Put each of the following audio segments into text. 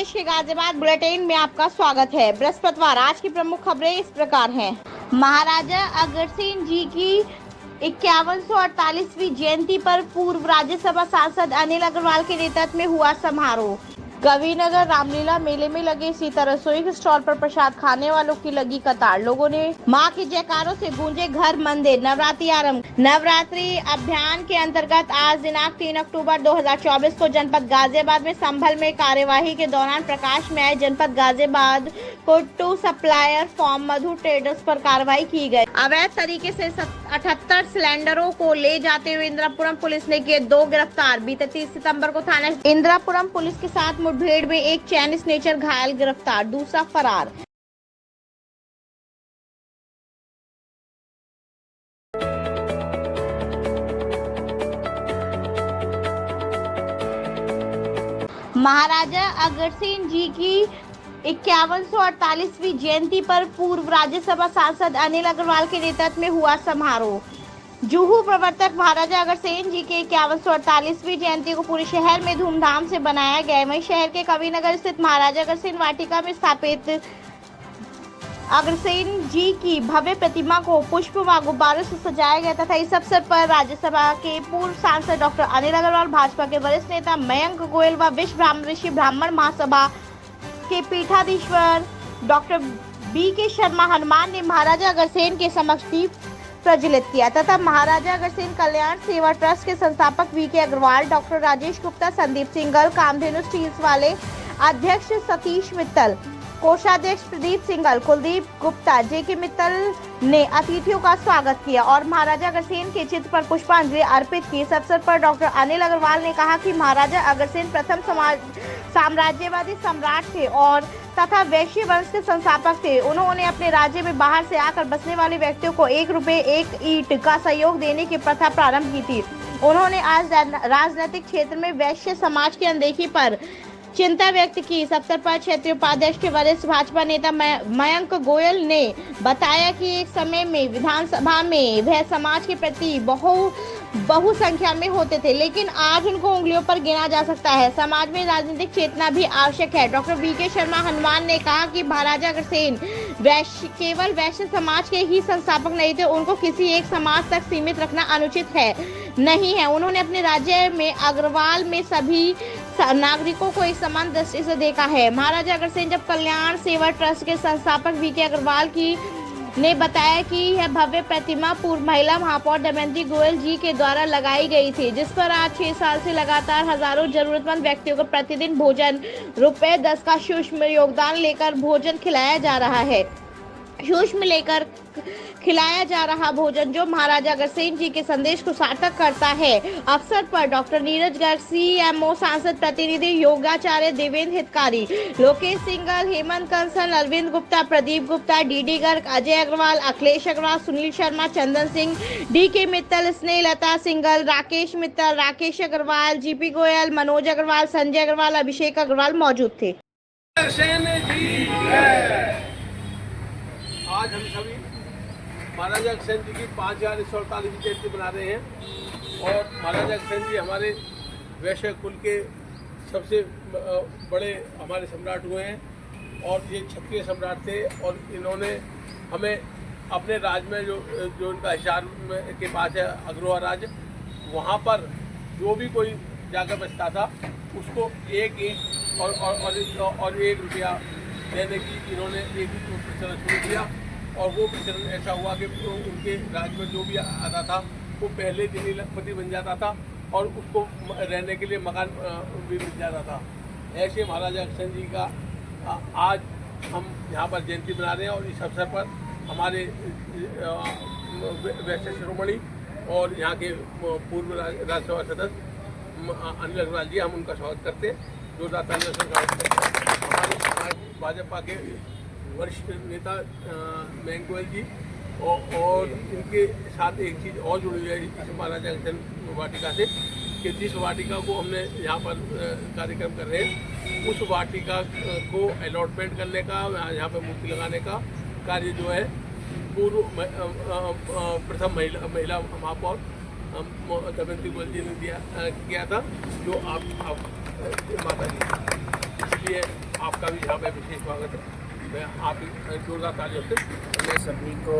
प्रदेश के गाजियाबाद बुलेटिन में आपका स्वागत है। बृहस्पतिवार आज की प्रमुख खबरें इस प्रकार हैं। महाराजा अग्रसेन जी की 5148वीं जयंती पर पूर्व राज्यसभा सांसद अनिल अग्रवाल के नेतृत्व में हुआ समारोह। कविनगर रामलीला मेले में लगे सीता रसोई के स्टॉल पर प्रसाद खाने वालों की लगी कतार। लोगों ने मां के जयकारों से गूंजे घर मंदिर। नवरात्रि आरंभ। नवरात्रि अभियान के अंतर्गत आज दिनांक 3 अक्टूबर 2024 को जनपद गाजियाबाद में संभल में कार्यवाही के दौरान प्रकाश में आए जनपद Ghaziabad two supplier firm Madhu traders पर कार्रवाई की गई। अवैध तरीके से 78 सिलेंडरों को ले जाते हुए इंद्रापुरम पुलिस ने किए 2 गिरफ्तार। बीते 30 सितंबर को थाना इंद्रापुरम पुलिस के साथ मुठभेड़ में एक चैन स्नेचर घायल गिरफ्तार, दूसरा फरार। महाराजा अग्रसेन जी की 5148वीं जयंती पर पूर्व राज्यसभा सांसद अनिल अग्रवाल के नेतृत्व में हुआ समारोह। जुहू प्रवर्तक महाराजा अग्रसेन जी के 5148वीं जयंती को पूरे शहर में धूमधाम से मनाया गया। वहीं शहर के कविनगर स्थित महाराजा अग्रसेन वाटिका में स्थापित अग्रसेन जी की भव्य प्रतिमा को पुष्प व गुब्बारों से सजाया गया तथा इस अवसर पर राज्यसभा के पूर्व सांसद डॉक्टर अनिल अग्रवाल, भाजपा के वरिष्ठ नेता मयंक गोयल व विश्व ब्राह्मण ऋषि ब्राह्मण महासभा के पीठाधीश्वर डॉक्टर B.K. शर्मा हनुमान ने महाराजा अग्रसेन के समक्ष दीप प्रज्वलित किया तथा महाराजा अग्रसेन कल्याण सेवा ट्रस्ट के संस्थापक V.K. Agarwal, doctor Rajesh Gupta, Sandeep Singhal, Kamdhenu steels वाले अध्यक्ष सतीश मित्तल, कोषाध्यक्ष प्रदीप सिंघल, कुलदीप गुप्ता, J.K. मित्तल ने अतिथियों का स्वागत किया और महाराजा अग्रसेन के चित्र पर पुष्पांजलि अर्पित की। इस अवसर पर डॉक्टर अनिल अग्रवाल ने कहा कि महाराजा अग्रसेन प्रथम साम्राज्यवादी सम्राट थे और तथा वैश्य वंश के संस्थापक थे। उन्होंने अपने राज्य में बाहर से आकर बसने वाले व्यक्तियों को 1 रुपए 1 ईंट का सहयोग देने की प्रथा प्रारंभ की थी। उन्होंने आज राजनीतिक क्षेत्र में वैश्य समाज की अनदेखी पर चिंता व्यक्त की। इस अवसर पर क्षेत्रीय उपाध्यक्ष के वरिष्ठ भाजपा नेता मयंक गोयल ने बताया कि एक समय में विधानसभा में वह समाज के प्रति बहु संख्या में होते थे, लेकिन आज उनको उंगलियों पर गिना जा सकता है। समाज में राजनीतिक चेतना भी आवश्यक है। Doctor B.K. शर्मा हनुमान ने कहा कि महाराजा अग्रसेन केवल वैश्य समाज के ही संस्थापक नहीं थे, उनको किसी एक समाज तक सीमित रखना अनुचित नहीं है। उन्होंने अपने राज्य में अग्रवाल में सभी नागरिकों को एक समान दृष्टि से देखा है। महाराजा अग्रसेन जब कल्याण सेवा ट्रस्ट के संस्थापक V.K. अग्रवाल ने बताया कि यह भव्य प्रतिमा पूर्व महिला महापौर दमयंती गोयल जी के द्वारा लगाई गई थी, जिस पर आज 6 साल से लगातार हजारों जरूरतमंद व्यक्तियों को प्रतिदिन भोजन ₹10 का सूक्ष्म योगदान लेकर भोजन खिलाया जा रहा है। खिलाया जा रहा भोजन जो महाराजा अग्रसेन जी के संदेश को सार्थक करता है। अवसर पर डॉक्टर नीरज गर्ग, CMO, सांसद प्रतिनिधि, योगाचार्य देवेंद्र हितकारी, Lokesh Singhal, Hemant Kansal, Arvind Gupta, Pradeep Gupta, D.D. Garg, Ajay Agarwal, Akhilesh Agarwal, Sunil Sharma, Chandan Singh, D.K. Mittal, Snehlata Singhal, Rakesh Mittal, Rakesh Agarwal, G.P. Goyal, Manoj Agarwal, Sanjay Agarwal, अभिषेक अग्रवाल मौजूद थे। आज हम सभी महाराजा अग्रसेन जी की 5148वीं जयंती मना रहे हैं और महाराजा अग्रसेन जी हमारे वैश्य कुल के सबसे बड़े हमारे सम्राट हुए हैं और ये क्षत्रिय सम्राट थे और इन्होंने हमें अपने राज्य में जो इनका हिसार के पास है अग्रवा राज्य, वहाँ पर जो भी कोई जाकर बचता था उसको 1 ईंट और 1 रुपया देने की इन्होंने एक प्रचलन शुरू किया और वो प्रचलन ऐसा हुआ कि उनके राज्य में जो भी आता था वो पहले दिन ही लखपति बन जाता था और उसको रहने के लिए मकान भी मिल जाता था। ऐसे महाराजा अग्रसेन जी का आज हम यहाँ पर जयंती मना रहे हैं और इस अवसर पर हमारे वैश्य शिरोमणि और यहाँ के पूर्व राज्यसभा सदस्य अनिल अग्रवाल जी, हम उनका स्वागत करते हैं, जोरदार तालियों से स्वागत करते हैं। हमारे भाजपा के वरिष्ठ नेता मयंक गोयल जी और इनके साथ एक चीज़ और जुड़ी हुई है इस महाराजा अग्रसेन वाटिका से कि जिस वाटिका को हमने यहाँ पर कार्यक्रम कर रहे हैं उस वाटिका को अलॉटमेंट करने का, यहाँ पर मूर्ति लगाने का कार्य जो है पूर्व प्रथम महिला महापौर दमयंती गोयल जी ने किया था, जो आप माता जी इसलिए आपका भी यहाँ पे विशेष स्वागत है। मैं आप जोरदार तालियों से मैं सभी को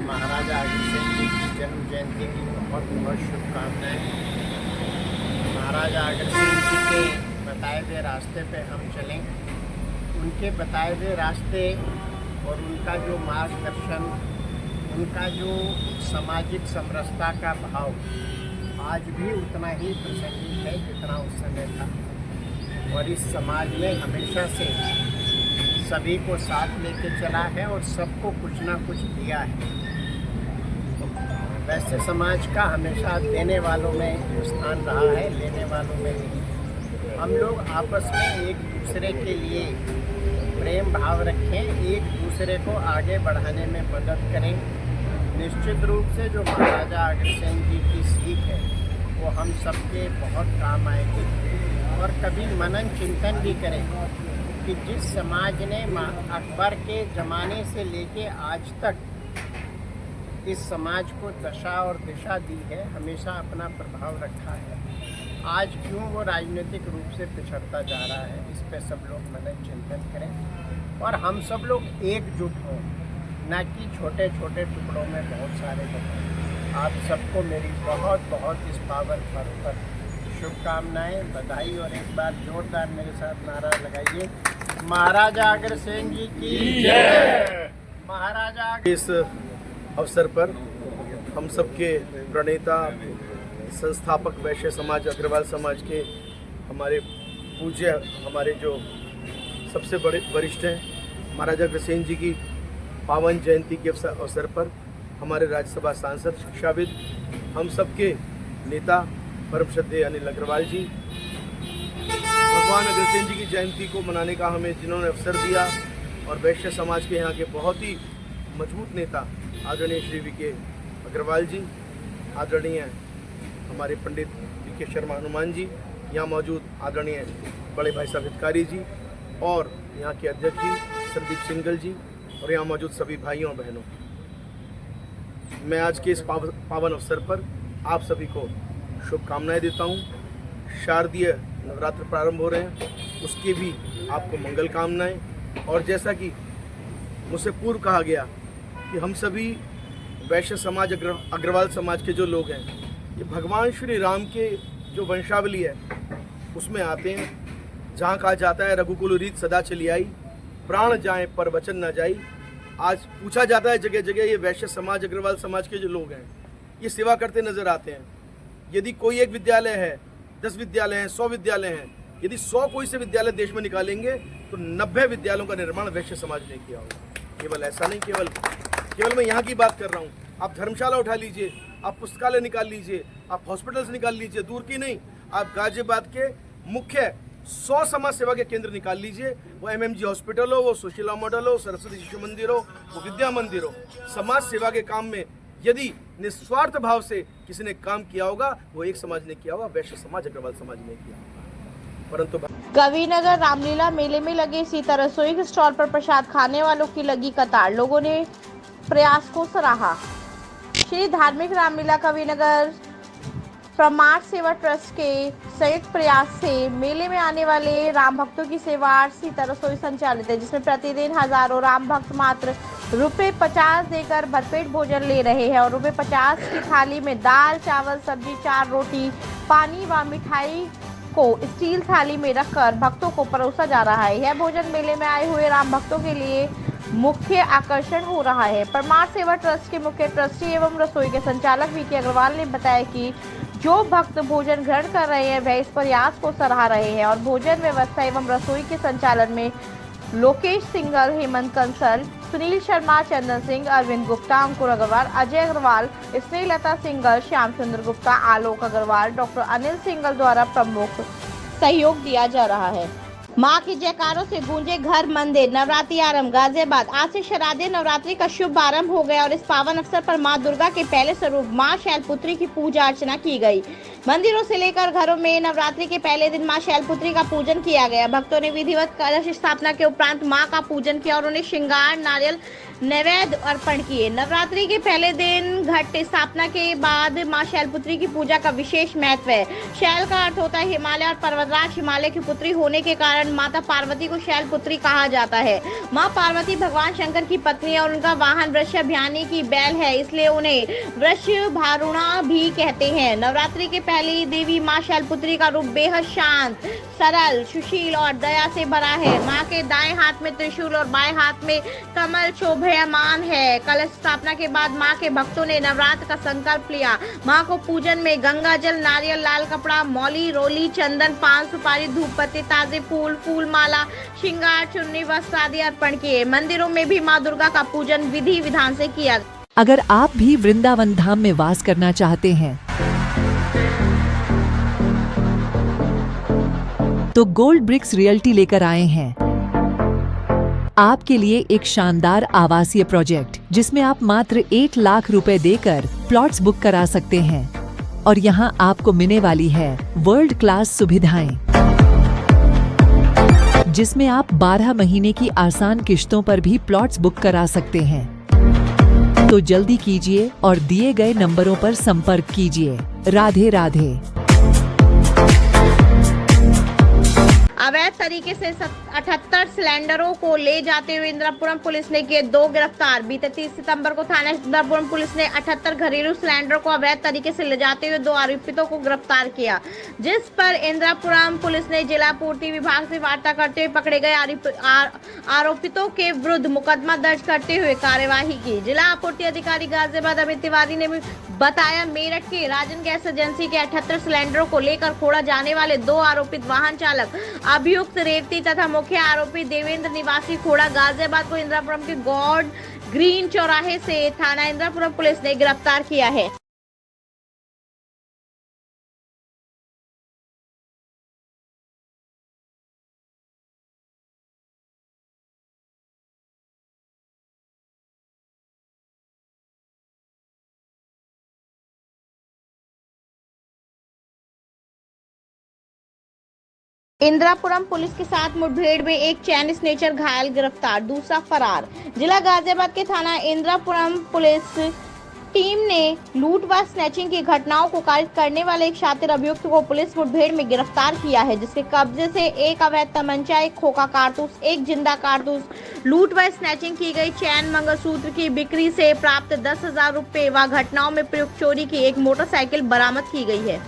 महाराजा अग्रसेन जी की जन्म जयंती की बहुत बहुत शुभकामनाएं। महाराजा अग्रसेन जी के बताए हुए रास्ते पे हम चलें, उनके बताए हुए रास्ते और उनका जो मार्गदर्शन, उनका जो सामाजिक समरसता का भाव आज भी उतना ही प्रासंगिक है जितना उस समय था। और इस समाज ने हमेशा से सभी को साथ लेके चला है और सबको कुछ ना कुछ दिया है। वैसे समाज का हमेशा देने वालों में स्थान रहा है, लेने वालों में नहीं। हम लोग आपस में एक दूसरे के लिए प्रेम भाव रखें, एक दूसरे को आगे बढ़ाने में मदद करें। निश्चित रूप से जो महाराजा अग्रसेन जी की सीख है वो हम सबके बहुत काम आएगी। और कभी मनन चिंतन भी करें कि जिस समाज ने अकबर के ज़माने से लेके आज तक इस समाज को दशा और दिशा दी है, हमेशा अपना प्रभाव रखा है, आज क्यों वो राजनीतिक रूप से पिछड़ता जा रहा है, इस पे सब लोग मनन चिंतन करें और हम सब लोग एकजुट हों, ना कि छोटे छोटे टुकड़ों में बहुत सारे लोग। आप सबको मेरी बहुत बहुत इस पावन पर्व पर शुभकामनाएं, बधाई और एक बार जोरदार मेरे साथ नारा लगाइए, महाराजा अग्रसेन जी की जय। महाराजा इस अवसर पर हम सबके प्रणेता, संस्थापक वैश्य समाज अग्रवाल समाज के हमारे पूज्य, हमारे जो सबसे बड़े वरिष्ठ हैं, महाराजा अग्रसेन जी की पावन जयंती के अवसर पर हमारे राज्यसभा सांसद, शिक्षाविद, हम सबके नेता परम श्रद्धेय अनिल अग्रवाल जी, भगवान अग्रसेन जी की जयंती को मनाने का हमें जिन्होंने अवसर दिया, और वैश्य समाज के यहाँ के बहुत ही मजबूत नेता आदरणीय श्री वी.के. अग्रवाल जी, आदरणीय हमारे पंडित वी.के. शर्मा हनुमान जी, यहाँ मौजूद आदरणीय बड़े भाई साहब हितकारी जी, और यहाँ के अध्यक्ष जी संदीप सिंगल जी, और यहाँ मौजूद सभी भाइयों और बहनों, मैं आज के इस पावन अवसर पर आप सभी को शुभकामनाएं देता हूँ। शारदीय नवरात्र प्रारंभ हो रहे हैं, उसके भी आपको मंगल कामनाएं। और जैसा कि मुझसे पूर्व कहा गया कि हम सभी वैश्य समाज, अग्रवाल समाज के जो लोग हैं, ये भगवान श्री राम के जो वंशावली है उसमें आते हैं, जहाँ कहा जाता है रघुकुल रीत सदा चली आई, प्राण जाए पर वचन न जाई। आज पूछा जाता है जगह जगह, ये वैश्य समाज, अग्रवाल समाज के जो लोग हैं ये सेवा करते नजर आते हैं। यदि कोई एक विद्यालय है, 10 विद्यालय हैं, 100 विद्यालय हैं, यदि 100 कोई से विद्यालय देश में निकालेंगे तो 90 विद्यालयों का निर्माण वैश्य समाज ने किया होगा। केवल ऐसा नहीं, केवल मैं यहाँ की बात कर रहा हूँ। आप धर्मशाला उठा लीजिए, आप पुस्तकालय निकाल लीजिए, आप हॉस्पिटल्स निकाल लीजिए, दूर की नहीं, आप गाजियाबाद के मुख्य 100 समाज सेवा के केंद्र निकाल लीजिए, वो MMG हॉस्पिटल हो, वो सुशीला मॉडल हो, सरस्वती शिशु मंदिर हो, वो विद्या मंदिर हो। समाज सेवा के काम में यदि निस्वार्थ भाव से किसी ने काम किया होगा, वो एक समाज ने किया होगा, वैश्य समाज, अग्रवाल समाज ने किया होगा। परंतु कविनगर रामलीला मेले में लगे सीता रसोई के स्टॉल पर प्रसाद खाने वालों की लगी कतार, लोगों ने प्रयास को सराहा। श्री धार्मिक रामलीला कविनगर प्रमाण सेवा ट्रस्ट के संयुक्त प्रयास से मेले में आने वाले राम भक्तों की सेवा सीता रसोई संचालित है, जिसमें प्रतिदिन हजारों राम भक्त मात्र ₹50 देकर भरपेट भोजन ले रहे हैं और ₹50 की थाली में दाल, चावल, सब्जी, 4 रोटी, पानी व मिठाई को स्टील थाली में रखकर भक्तों को परोसा जा रहा है। यह भोजन मेले में आए हुए राम भक्तों के लिए मुख्य आकर्षण हो रहा है। परमार सेवा ट्रस्ट के मुख्य ट्रस्टी एवं रसोई के संचालक वी.के. अग्रवाल ने बताया कि जो भक्त भोजन ग्रहण कर रहे हैं वह इस प्रयास को सराह रहे हैं और भोजन व्यवस्था एवं रसोई के संचालन में लोकेश सिंगल, हेमंत कंसल, सुनील शर्मा, चंदन सिंह, अरविंद गुप्ता, अंकुर अग्रवाल, अजय अग्रवाल, स्नेहलता सिंगल, श्याम चंद्र गुप्ता, आलोक अग्रवाल, डॉक्टर अनिल सिंगल द्वारा प्रमुख सहयोग दिया जा रहा है। माँ के जयकारों से गूंजे घर मंदिर, नवरात्रि आरंभ। गाजियाबाद आज से शारदीय नवरात्रि का शुभ आरंभ हो गया और इस पावन अवसर पर माँ दुर्गा के पहले स्वरूप माँ शैलपुत्री की पूजा अर्चना की गई। मंदिरों से लेकर घरों में नवरात्रि के पहले दिन माँ शैलपुत्री का पूजन किया गया। भक्तों ने विधिवत कलश स्थापना के उपरांत माँ का पूजन किया और उन्हें श्रृंगार, नारियल, नैवेद्य अर्पण किए। नवरात्रि के पहले दिन घट स्थापना के बाद माँ शैलपुत्री की पूजा का विशेष महत्व है। शैल का अर्थ होता है हिमालय और पर्वतराज हिमालय की पुत्री होने के कारण कारण माता पार्वती को शैलपुत्री कहा जाता है। माँ पार्वती भगवान शंकर की पत्नी है और उनका वाहन वृषभानी की बैल है, इसलिए उन्हें वृषभारूणा भी कहते हैं। नवरात्रि के पहले देवी माँ शैलपुत्री का रूप बेहद शांत, सरल, सुशील और दया से भरा है। माँ के दाएं हाथ में त्रिशूल और बाएं हाथ में कमल शोभायमान है। कलश स्थापना के बाद माँ के भक्तों ने नवरात्र का संकल्प लिया। माँ को पूजन में गंगा जल, नारियल, लाल कपड़ा, मौली, रोली, चंदन, पान, सुपारी, धूप पत्ती, ताजे फूल, फूल माला, श्रृंगार, चुन्नी, वस्त्र आदि अर्पण किए। मंदिरों में भी माँ दुर्गा का पूजन विधि विधान से किया। अगर आप भी वृंदावन धाम में वास करना चाहते हैं तो गोल्ड ब्रिक्स रियल्टी लेकर आए हैं आपके लिए एक शानदार आवासीय प्रोजेक्ट, जिसमें आप मात्र 1 लाख रुपए देकर प्लॉट्स बुक करा सकते हैं और यहां आपको मिलने वाली है वर्ल्ड क्लास सुविधाएं, जिसमें आप 12 महीने की आसान किश्तों पर भी प्लॉट्स बुक करा सकते हैं। तो जल्दी कीजिए और दिए गए नंबरों पर संपर्क कीजिए। राधे राधे। अवैध तरीके से 78 सिलेंडरों को ले जाते हुए इंद्रापुरम पुलिस ने किए 2 गिरफ्तार। बीते 30 सितंबर को थाना इंद्रापुरम पुलिस ने 78 घरेलू सिलेंडर को अवैध तरीके से ले जाते हुए 2 आरोपितों को गिरफ्तार किया, जिस पर इंद्रापुरम पुलिस ने जिला पूर्ति विभाग से वार्ता करते हुए पकड़े गए आरोपितों के विरुद्ध मुकदमा दर्ज करते हुए कार्यवाही की। जिला आपूर्ति अधिकारी गाजियाबाद अमित तिवारी ने बताया, मेरठ के राजन गैस एजेंसी के 78 सिलेंडरों को लेकर खोड़ा जाने वाले 2 आरोपित वाहन चालक अभियुक्त रेवती तथा मुख्य आरोपी देवेंद्र निवासी खोड़ा गाजियाबाद को इंद्रापुरम के गॉड ग्रीन चौराहे से थाना इंद्रापुरम पुलिस ने गिरफ्तार किया है। इंद्रापुरम पुलिस के साथ मुठभेड़ में एक चैन स्नेचर घायल, गिरफ्तार, दूसरा फरार। जिला गाजियाबाद के थाना इंद्रापुरम पुलिस टीम ने लूट व स्नैचिंग की घटनाओं को कारित करने वाले एक शातिर अभियुक्त को पुलिस मुठभेड़ में गिरफ्तार किया है, जिसके कब्जे से एक अवैध तमंचा, एक खोखा कारतूस, एक जिंदा कारतूस, लूट व स्नैचिंग की गई चैन, मंगलसूत्र की बिक्री से प्राप्त 10,000 रुपए व घटनाओं में प्रयुक्त चोरी की एक मोटरसाइकिल बरामद की गई है।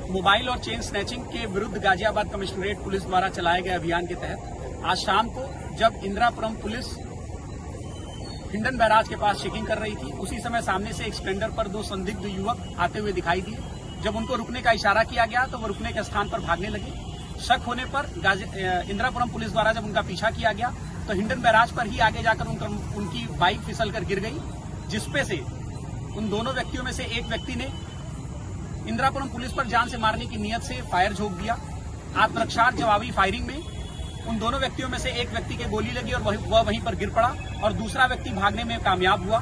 मोबाइल और चेन स्नैचिंग के विरुद्ध गाजियाबाद कमिश्नरेट पुलिस द्वारा चलाए गए अभियान के तहत आज शाम को जब इंद्रापुरम पुलिस हिंडन बैराज के पास चेकिंग कर रही थी, उसी समय सामने से एक स्प्लेंडर पर 2 संदिग्ध युवक आते हुए दिखाई दिए। जब उनको रुकने का इशारा किया गया तो वो रुकने के स्थान पर भागने लगे। शक होने पर इंद्रापुरम पुलिस द्वारा जब उनका पीछा किया गया तो हिंडन बैराज पर ही आगे जाकर उनकी बाइक फिसलकर गिर गई, जिसपे से उन दोनों व्यक्तियों में से एक व्यक्ति ने इंद्रापुरम पुलिस पर जान से मारने की नियत से फायर झोंक दिया। आत्मरक्षार्थ जवाबी फायरिंग में उन दोनों व्यक्तियों में से एक व्यक्ति के गोली लगी और वह वहीं पर गिर पड़ा और दूसरा व्यक्ति भागने में कामयाब हुआ।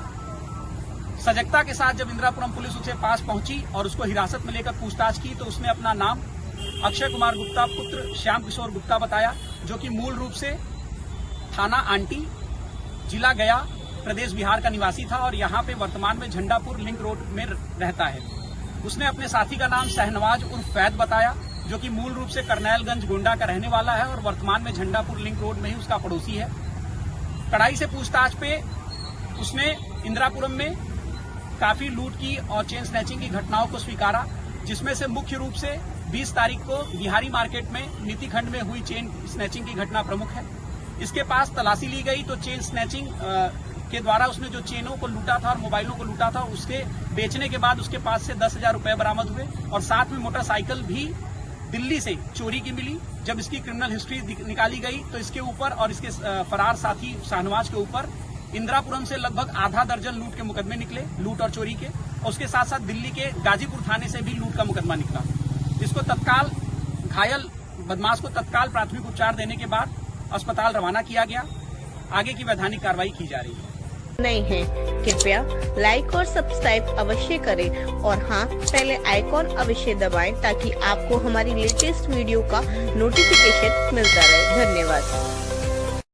सजगता के साथ जब इंद्रापुरम पुलिस उसके पास पहुंची और उसको हिरासत में लेकर पूछताछ की तो उसने अपना नाम अक्षय कुमार गुप्ता पुत्र श्याम किशोर गुप्ता बताया, जो कि मूल रूप से थाना आंटी, जिला गया, प्रदेश बिहार का निवासी था और यहाँ पे वर्तमान में झंडापुर लिंक रोड में रहता है। उसने अपने साथी का नाम शहनवाज उर्फ फैद बताया, जो कि मूल रूप से करनैलगंज गोंडा का रहने वाला है और वर्तमान में झंडापुर लिंक रोड में ही उसका पड़ोसी है। कड़ाई से पूछताछ पे उसने इंद्रापुरम में काफी लूट की और चेन स्नैचिंग की घटनाओं को स्वीकारा, जिसमें से मुख्य रूप से 20 तारीख को बिहारी मार्केट में नीतिखंड में हुई चेन स्नैचिंग की घटना प्रमुख है। इसके पास तलाशी ली गई तो चेन स्नैचिंग के द्वारा उसने जो चेनों को लूटा था और मोबाइलों को लूटा था, उसके बेचने के बाद उसके पास से 10,000 रुपए बरामद हुए और साथ में मोटरसाइकिल भी दिल्ली से चोरी की मिली। जब इसकी क्रिमिनल हिस्ट्री निकाली गई तो इसके ऊपर और इसके फरार साथी शाहनवाज के ऊपर इंद्रापुरम से लगभग आधा दर्जन लूट के मुकदमे निकले, लूट और चोरी के, और उसके साथ साथ दिल्ली के गाजीपुर थाने से भी लूट का मुकदमा निकला। इसको तत्काल घायल बदमाश को तत्काल प्राथमिक उपचार देने के बाद अस्पताल रवाना किया गया। आगे की वैधानिक कार्रवाई की जा रही है। नहीं है कृपया लाइक और सब्सक्राइब अवश्य करें और हाँ, पहले आइकॉन अवश्य दबाएं ताकि आपको हमारी लेटेस्ट वीडियो का नोटिफिकेशन मिलता रहे। धन्यवाद।